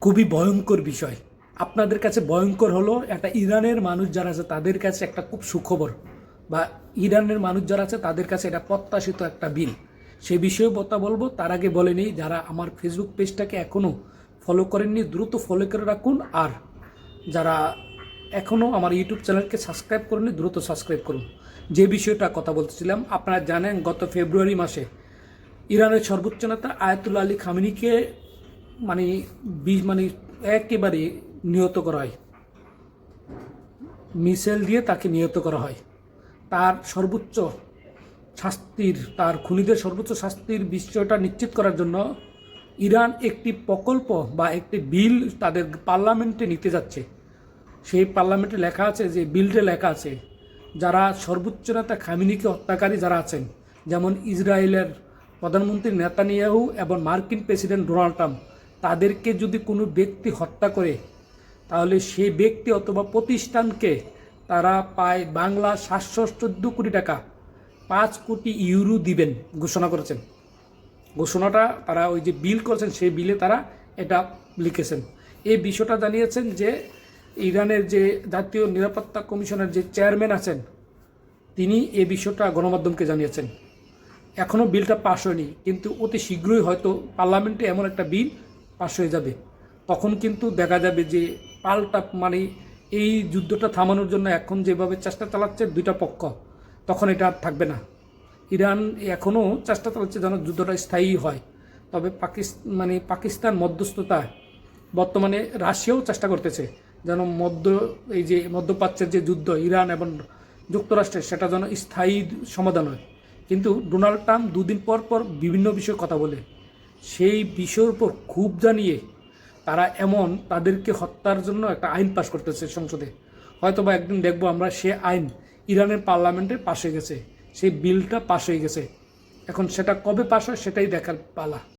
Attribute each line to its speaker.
Speaker 1: খুবই ভয়ঙ্কর বিষয়। আপনাদের কাছে ভয়ঙ্কর হলো একটা ইরানের মানুষ যারা আছে তাদের কাছে একটা খুব সুখবর, বা ইরানের মানুষ যারা আছে তাদের কাছে এটা প্রত্যাশিত একটা বিল। সেই বিষয়ে কথা বলবো। তার আগে বলে নিই, যারা আমার ফেসবুক পেজটাকে এখনও ফলো করেননি দ্রুত ফলো করে রাখুন, আর যারা এখনও আমার ইউটিউব চ্যানেলকে সাবস্ক্রাইব করেননি দ্রুত সাবস্ক্রাইব করুন। যে বিষয়টা কথা বলতেছিলাম, আপনারা জানেন গত ফেব্রুয়ারি মাসে ইরানের সর্বোচ্চ নেতা আয়াতুল্লাহ আলী খামেনিকে মানে একেবারে নিহত করা হয়, মিসাইল দিয়ে তাকে নিহত করা হয়। তার সর্বোচ্চ শাস্তির, তার খুনিদের সর্বোচ্চ শাস্তির বিষয়টা নিশ্চিত করার জন্য ইরান একটি প্রকল্প বা একটি বিল তাদের পার্লামেন্টে নিতে যাচ্ছে। সেই পার্লামেন্টে লেখা আছে, যে বিলটা লেখা আছে, যারা সর্বোচ্চ নেতা খামেনিকে হত্যাকারী যারা আছেন, যেমন ইসরায়েলের প্রধানমন্ত্রী নেতানিয়াহু এবং মার্কিন প্রেসিডেন্ট ডোনাল্ড ট্রাম্প, তাদেরকে যদি কোনো ব্যক্তি হত্যা করে, তাহলে সেই ব্যক্তি অথবা প্রতিষ্ঠানকে তারা পায় বাংলা 714 কোটি টাকা, 5 কোটি ইউরো দিবেন ঘোষণা করেছেন। ঘোষণাটা তারা ওই যে বিল করেছেন সেই বিলে তারা এটা লিখেছেন। এই বিষয়টা জানিয়েছেন যে ইরানের যে জাতীয় নিরাপত্তা কমিশনের যে চেয়ারম্যান আছেন, তিনি এই বিষয়টা গণমাধ্যমকে জানিয়েছেন। এখনও বিলটা পাশ হয়নি, কিন্তু অতি শীঘ্রই হয়তো পার্লামেন্টে এমন একটা বিল পাশ হয়ে যাবে। তখন কিন্তু দেখা যাবে যে পাল্টা এই যুদ্ধটা থামানোর জন্য এখন যেভাবে চেষ্টা চালাচ্ছে দুইটা পক্ষ, তখন এটা আর থাকবে না। ইরান এখনও চেষ্টা চালাচ্ছে যেন যুদ্ধটা স্থায়ী হয়, তবে পাকিস্তান মধ্যস্থতা, বর্তমানে রাশিয়াও চেষ্টা করতেছে যেন এই যে মধ্যপ্রাচ্যের যে যুদ্ধ ইরান এবং যুক্তরাষ্ট্রের, সেটা যেন স্থায়ী সমাধান হয়। কিন্তু ডোনাল্ড ট্রাম্প দুদিন পর পর বিভিন্ন বিষয়ে কথা বলে, সেই বিষয়ের উপর ক্ষোভ জানিয়ে তারা তাদেরকে হত্যার জন্য একটা আইন পাশ করতেছে সংসদে। হয়তো বা একদিন দেখবো আমরা সে আইন ইরানের পার্লামেন্টে পাশ হয়ে গেছে, সেই বিলটা পাশ হয়ে গেছে। এখন সেটা কবে পাশ হয় সেটাই দেখার পালা।